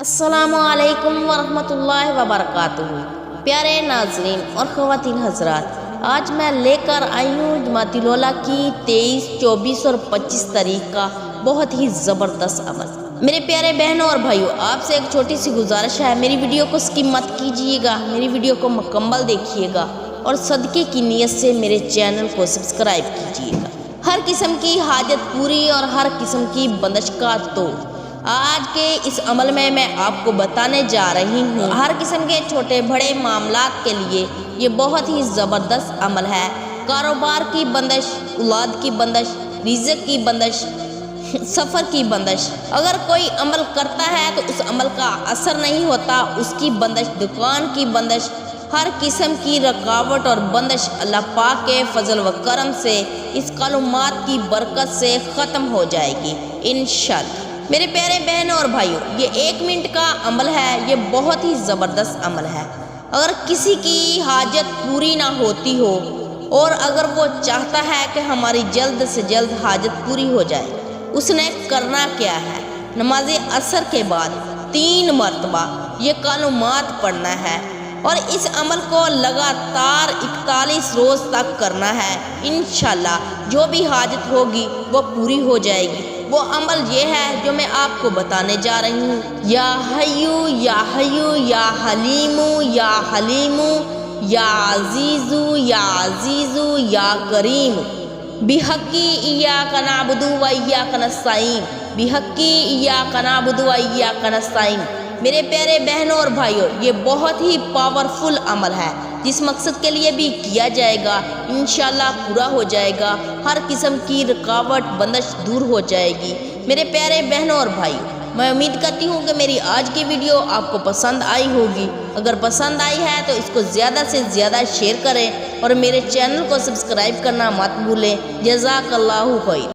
السلام علیکم ورحمۃ اللہ وبرکاتہ۔ پیارے ناظرین اور خواتین حضرات، آج میں لے کر آئی ہوں جماعت الاولیاء کی 23، 24 اور 25 تاریخ کا بہت ہی زبردست عمل۔ میرے پیارے بہنوں اور بھائیوں، آپ سے ایک چھوٹی سی گزارش ہے، میری ویڈیو کو سکپ مت کیجیے گا، میری ویڈیو کو مکمل دیکھیے گا اور صدقے کی نیت سے میرے چینل کو سبسکرائب کیجیے گا۔ ہر قسم کی حاجت پوری اور ہر قسم کی بندش کا توڑ آج کے اس عمل میں آپ کو بتانے جا رہی ہوں۔ ہر قسم کے چھوٹے بڑے معاملات کے لیے یہ بہت ہی زبردست عمل ہے۔ کاروبار کی بندش، اولاد کی بندش، رزق کی بندش، سفر کی بندش۔ اگر کوئی عمل کرتا ہے تو اس عمل کا اثر نہیں ہوتا، اس کی بندش، دکان کی بندش، ہر قسم کی رکاوٹ اور بندش اللہ پاک کے فضل و کرم سے اس کلمات کی برکت سے ختم ہو جائے گی انشاءاللہ۔ میرے پیارے بہنوں اور بھائیوں، یہ 1 منٹ کا عمل ہے، یہ بہت ہی زبردست عمل ہے۔ اگر کسی کی حاجت پوری نہ ہوتی ہو اور اگر وہ چاہتا ہے کہ ہماری جلد سے جلد حاجت پوری ہو جائے، اس نے کرنا کیا ہے؟ نماز عصر کے بعد 3 مرتبہ یہ کلمات پڑھنا ہے اور اس عمل کو لگاتار 41 روز تک کرنا ہے۔ انشاءاللہ جو بھی حاجت ہوگی وہ پوری ہو جائے گی۔ وہ عمل یہ ہے جو میں آپ کو بتانے جا رہی ہوں۔ یا حیو یا حیو یا حلیمو یا حلیمو یا عزیزو یا عزیزو یا کریم بحقی ایاک نعبد و ایاک نستعین، بحقی ایاک نعبد و ایاک نستعین۔ میرے پیارے بہنوں اور بھائیوں، یہ بہت ہی پاورفل عمل ہے، جس مقصد کے لیے بھی کیا جائے گا انشاءاللہ پورا ہو جائے گا، ہر قسم کی رکاوٹ بندش دور ہو جائے گی۔ میرے پیارے بہنوں اور بھائیوں، میں امید کرتی ہوں کہ میری آج کی ویڈیو آپ کو پسند آئی ہوگی۔ اگر پسند آئی ہے تو اس کو زیادہ سے زیادہ شیئر کریں اور میرے چینل کو سبسکرائب کرنا مت بھولیں۔ جزاک اللہ خیر۔